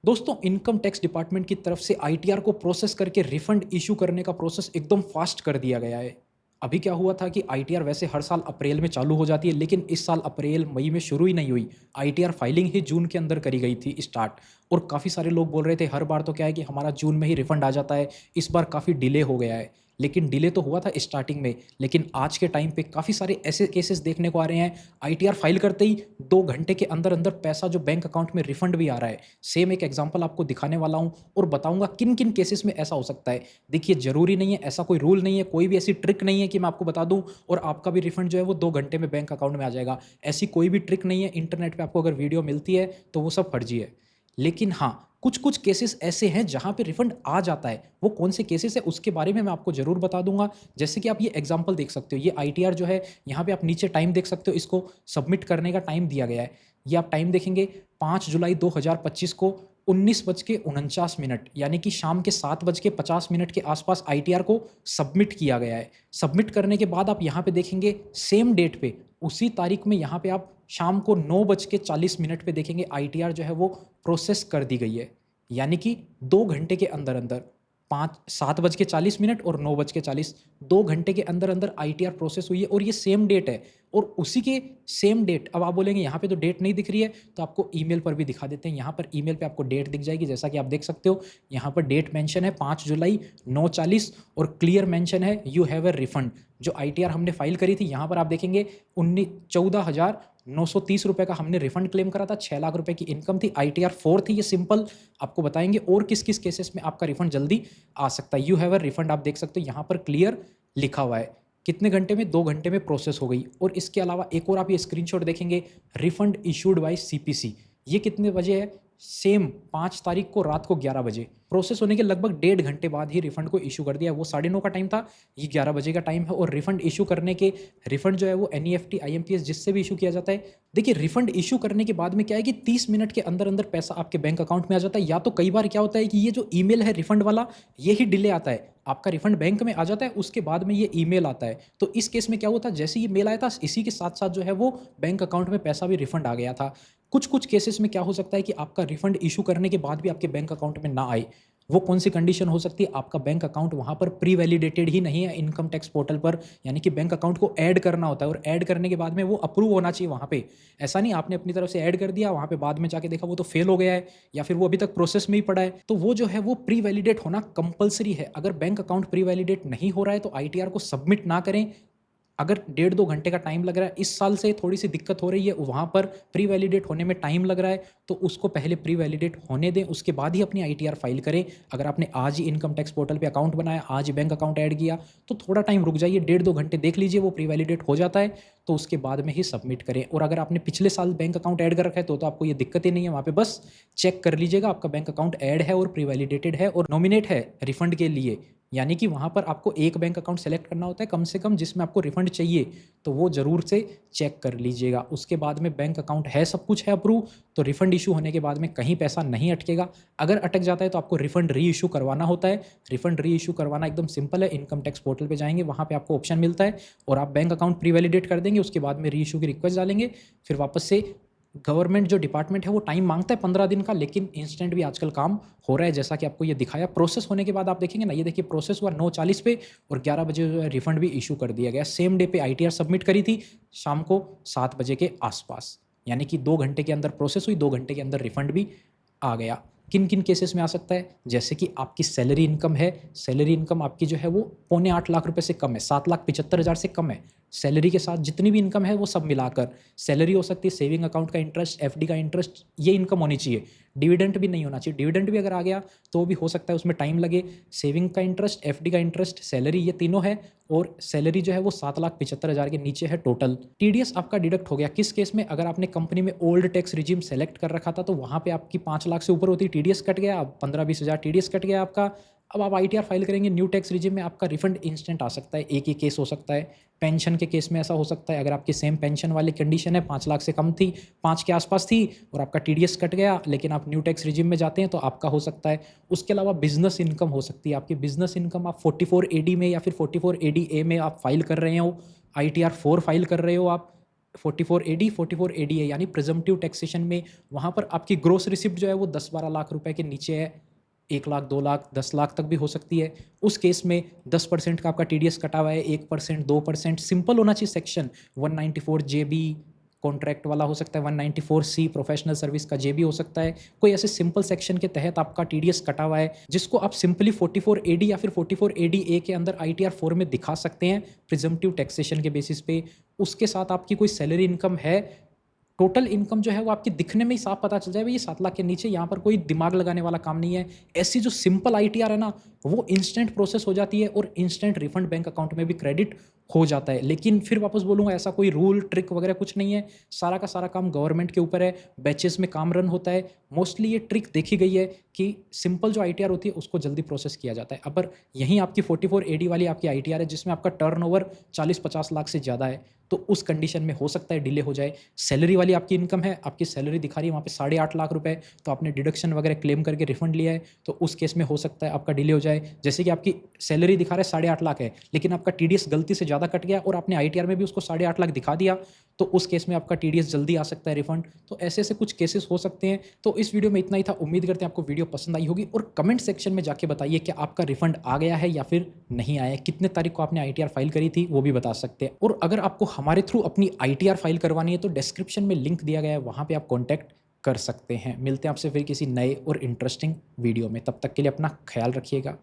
दोस्तों, income tax department की तरफ से आईटीआर को प्रोसेस करके रिफंड इश्यू करने का प्रोसेस एकदम फास्ट कर दिया गया है। अभी क्या हुआ था कि आईटीआर वैसे हर साल अप्रैल में चालू हो जाती है, लेकिन इस साल अप्रैल मई में शुरू ही नहीं हुई। आईटीआर फाइलिंग ही जून के अंदर करी गई थी स्टार्ट। और काफ़ी सारे लोग बोल रहे थे हर बार तो क्या है कि हमारा जून में ही रिफंड आ जाता है, इस बार काफ़ी डिले हो गया है। लेकिन डिले तो हुआ था स्टार्टिंग में, लेकिन आज के टाइम पे काफ़ी सारे ऐसे केसेस देखने को आ रहे हैं। आईटीआर फाइल करते ही 2 घंटे के अंदर अंदर पैसा जो बैंक अकाउंट में रिफंड भी आ रहा है। सेम एक एग्जांपल आपको दिखाने वाला हूँ और बताऊंगा किन किन केसेस में ऐसा हो सकता है। देखिए, जरूरी नहीं है, ऐसा कोई रूल नहीं है, कोई भी ऐसी ट्रिक नहीं है कि मैं आपको बता दूं और आपका भी रिफंड जो है वो 2 घंटे में बैंक अकाउंट में आ जाएगा। ऐसी कोई भी ट्रिक नहीं है। इंटरनेट पे आपको अगर वीडियो मिलती है तो वो सब फर्जी है। लेकिन हाँ, कुछ कुछ केसेस ऐसे हैं जहां पे रिफंड आ जाता है। वो कौन से केसेस है उसके बारे में मैं आपको जरूर बता दूंगा। जैसे कि आप ये एग्जांपल देख सकते हो, ये आईटीआर जो है, यहाँ पे आप नीचे टाइम देख सकते हो, इसको सबमिट करने का टाइम दिया गया है। ये आप टाइम देखेंगे, 5 जुलाई 2025 को 19:49 यानी कि शाम के 7:50 के आसपास आईटीआर को सबमिट किया गया है। सबमिट करने के बाद आप यहाँ पे देखेंगे सेम डेट पे, उसी तारीख में यहाँ पे आप शाम को 9:40 पे देखेंगे आईटीआर जो है वो प्रोसेस कर दी गई है। यानी कि 2 घंटे के अंदर अंदर, 7:40 और 9:40, 2 घंटे के अंदर अंदर आईटीआर प्रोसेस हुई है और ये सेम डेट है। और उसी के सेम डेट, अब आप बोलेंगे यहाँ पे तो डेट नहीं दिख रही है, तो आपको ईमेल पर भी दिखा देते हैं। यहाँ पर ईमेल पे आपको डेट दिख जाएगी, जैसा कि आप देख सकते हो। यहाँ पर डेट मेंशन है 5 जुलाई 9:40 और क्लियर मेंशन है यू हैव अ रिफंड। जो आईटीआर हमने फाइल करी थी, यहाँ पर आप देखेंगे 14,930 रुपये का हमने रिफंड क्लेम करा था। 6 लाख रुपए की इनकम थी, आईटीआर 4 थी। ये सिंपल आपको बताएंगे और किस किस केसेस में आपका रिफंड जल्दी आ सकता है। यू हैव अ रिफंड आप देख सकते हो, यहाँ पर क्लियर लिखा हुआ है। कितने घंटे में? 2 घंटे में प्रोसेस हो गई। और इसके अलावा एक और आप ये स्क्रीनशॉट देखेंगे, रिफंड इशूड बाय सीपीसी। ये कितने बजे है? सेम 5 तारीख को रात को 11 बजे। प्रोसेस होने के लगभग 1.5 घंटे बाद ही रिफंड को इशू कर दिया। वो 9:30 का टाइम था, ये 11 बजे का टाइम है। और रिफंड इशू करने के, रिफंड जो है वो एनईएफटी आईएमपीएस जिससे भी इशू किया जाता है। देखिए, रिफंड इशू करने के बाद में क्या है कि 30 मिनट के अंदर अंदर पैसा आपके बैंक अकाउंट में आ जाता है। या तो कई बार क्या होता है कि ये जो ईमेल है रिफंड वाला, ये ही डिले आता है। आपका रिफंड बैंक में आ जाता है, उसके बाद में ये ईमेल आता है। तो इस केस में क्या होता है, जैसे ये मेल आया था, इसी के साथ साथ जो है वो बैंक अकाउंट में पैसा भी रिफंड आ गया था। कुछ कुछ केसेस में क्या हो सकता है कि आपका रिफंड इशू करने के बाद भी आपके बैंक अकाउंट में ना आए। वो कौन सी कंडीशन हो सकती है? आपका बैंक अकाउंट वहाँ पर प्री वैलिडेटेड ही नहीं है इनकम टैक्स पोर्टल पर। यानी कि बैंक अकाउंट को ऐड करना होता है और ऐड करने के बाद में वो अप्रूव होना चाहिए वहाँ पे। ऐसा नहीं आपने अपनी तरफ से ऐड कर दिया, वहाँ पे बाद में जाके देखा वो तो फेल हो गया है या फिर वो अभी तक प्रोसेस में ही पड़ा है। तो वो जो है वो प्री वैलिडेट होना कंपलसरी है। अगर बैंक अकाउंट प्री वैलिडेट नहीं हो रहा है तो आईटीआर को सबमिट ना करें। अगर 1.5-2 घंटे का टाइम लग रहा है, इस साल से थोड़ी सी दिक्कत हो रही है, वहाँ पर प्री वैलिडेट होने में टाइम लग रहा है, तो उसको पहले प्री वैलिडेट होने दें, उसके बाद ही अपनी आईटीआर फाइल करें। अगर आपने आज ही इनकम टैक्स पोर्टल पे अकाउंट बनाया, आज ही बैंक अकाउंट ऐड किया, तो थोड़ा टाइम रुक जाइए, 1.5-2 घंटे देख लीजिए, वो प्री वैलिडेट हो जाता है तो उसके बाद में ही सबमिट करें। और अगर आपने पिछले साल बैंक अकाउंट ऐड कर रखा है तो आपको ये दिक्कत ही नहीं है। वहाँ पे बस चेक कर लीजिएगा आपका बैंक अकाउंट ऐड है और प्री वैलिडेटेड है और नॉमिनेट है रिफंड के लिए। यानी कि वहाँ पर आपको एक बैंक अकाउंट सेलेक्ट करना होता है कम से कम जिसमें आपको रिफंड चाहिए, तो वो ज़रूर से चेक कर लीजिएगा। उसके बाद में बैंक अकाउंट है, सब कुछ है अप्रूव, तो रिफंड इशू होने के बाद में कहीं पैसा नहीं अटकेगा। अगर अटक जाता है तो आपको रिफंड री इशू करवाना होता है। रिफंड री इशू करवाना एकदम सिंपल है। इनकम टैक्स पोर्टल पे जाएंगे, वहाँ पे आपको ऑप्शन मिलता है और आप बैंक अकाउंट प्री वैलिडेट कर देंगे, उसके बाद में री इशू की रिक्वेस्ट डालेंगे। फिर वापस से गवर्नमेंट जो डिपार्टमेंट है वो टाइम मांगता है 15 दिन का, लेकिन इंस्टेंट भी आजकल काम हो रहा है, जैसा कि आपको ये दिखाया। प्रोसेस होने के बाद आप देखेंगे ना, ये देखिए प्रोसेस हुआ 9:40 पे और 11 बजे जो है रिफंड भी इशू कर दिया गया। सेम डे पे आईटीआर सबमिट करी थी शाम को 7 बजे के आसपास। यानी कि 2 घंटे के अंदर प्रोसेस हुई, 2 घंटे के अंदर रिफंड भी आ गया। किन किन केसेस में आ सकता है? जैसे कि आपकी सैलरी इनकम है, सैलरी इनकम आपकी जो है वो 7.25 लाख रुपए से कम है, 7,75,000 से कम है। सैलरी के साथ जितनी भी इनकम है वो सब मिलाकर, सैलरी हो सकती है, सेविंग अकाउंट का इंटरेस्ट, एफडी का इंटरेस्ट, ये इनकम होनी चाहिए। डिविडेंड भी नहीं होना चाहिए। डिविडेंड भी अगर आ गया तो भी हो सकता है उसमें टाइम लगे। सेविंग का इंटरेस्ट, एफडी का इंटरेस्ट, सैलरी, ये तीनों है। और सैलरी जो है वो 7,75,000 के नीचे है टोटल। टीडीएस आपका डिडक्ट हो गया किस केस में? अगर आपने कंपनी में ओल्ड टैक्स रिजीम सेलेक्ट कर रखा था तो वहाँ पे आपकी 5 लाख से ऊपर होती, टीडीएस कट गया, अब 15-20 हज़ार टीडीएस कट गया आपका। अब आप आईटीआर फाइल करेंगे न्यू टैक्स रिजीम में, आपका रिफंड इंस्टेंट आ सकता है। एक ही केस हो सकता है। पेंशन के केस में ऐसा हो सकता है, अगर आपकी सेम पेंशन वाली कंडीशन है, 5 लाख से कम थी, 5 के आसपास थी और आपका टीडीएस कट गया, लेकिन आप न्यू टैक्स रिजीम में जाते हैं तो आपका हो सकता है। उसके अलावा बिजनेस इनकम हो सकती है आपकी। बिजनेस इनकम आप 44 AD में या फिर 44 AD A में आप फाइल कर रहे हो, आईटीआर 4 फाइल कर रहे हो आप, 44AD 44ADA यानी प्रिजम्पटिव टैक्सेशन में वहाँ पर आपकी ग्रोस रिसिप्ट जो है वो 10-12 लाख रुपए के नीचे है, 1 लाख, 2 लाख, 10 लाख तक भी हो सकती है। उस केस में 10% का आपका टीडीएस कटा हुआ है, 1%, 2%, सिंपल होना चाहिए सेक्शन। 194 जेबी कॉन्ट्रैक्ट वाला हो सकता है, 194C प्रोफेशनल सर्विस का जेबी हो सकता है। कोई ऐसे सिंपल सेक्शन के तहत आपका टीडीएस कटा हुआ है जिसको आप सिंपली 44AD या फिर 44ADA के अंदर ITR 4 में दिखा सकते हैं प्रिजम्पटिव टैक्सेशन के बेसिस पे। उसके साथ आपकी कोई सैलरी इनकम है, टोटल इनकम जो है वो आपकी दिखने में ही साफ पता चल जाए भाई ये 7 लाख के नीचे, यहाँ पर कोई दिमाग लगाने वाला काम नहीं है। ऐसी जो सिंपल ITR है ना, वो इंस्टेंट प्रोसेस हो जाती है और इंस्टेंट रिफंड बैंक अकाउंट में भी क्रेडिट हो जाता है। लेकिन फिर वापस बोलूँगा, ऐसा कोई रूल ट्रिक वगैरह कुछ नहीं है, सारा का सारा काम गवर्नमेंट के ऊपर है, बैचेस में काम रन होता है। मोस्टली ये ट्रिक देखी गई है कि सिंपल जो ITR होती है उसको जल्दी प्रोसेस किया जाता है। अगर यहीं आपकी 44AD वाली आपकी ITR है जिसमें आपका टर्नओवर 40-50 लाख से ज़्यादा है, तो उस कंडीशन में हो सकता है डिले हो जाए। सैलरी वाली आपकी इनकम है, आपकी सैलरी दिखा रही है वहाँ पे 8.5 लाख रुपए, तो आपने डिडक्शन वगैरह क्लेम करके रिफंड लिया है, तो उस केस में हो सकता है आपका डिले हो जाए। जैसे कि आपकी सैलरी दिखा रहा है 8.5 लाख है, लेकिन आपका टीडीएस गलती से ज़्यादा कट गया और आपने ITR में भी उसको 8.5 लाख दिखा दिया, तो उस केस में आपका टीडीएस जल्दी आ सकता है रिफंड। तो ऐसे ऐसे कुछ केसेस हो सकते हैं। तो इस वीडियो में इतना ही था। उम्मीद करते हैं आपको वीडियो पसंद आई होगी और कमेंट सेक्शन में जाके बताइए कि आपका रिफंड आ गया है या फिर नहीं आया है। कितने तारीख को आपने ITR फाइल करी थी वो भी बता सकते हैं। और अगर आपको हमारे थ्रू अपनी ITR फाइल करवानी है तो डिस्क्रिप्शन में लिंक दिया गया है, वहाँ पे आप कॉन्टैक्ट कर सकते हैं। मिलते हैं आपसे फिर किसी नए और इंटरेस्टिंग वीडियो में। तब तक के लिए अपना ख्याल रखिएगा।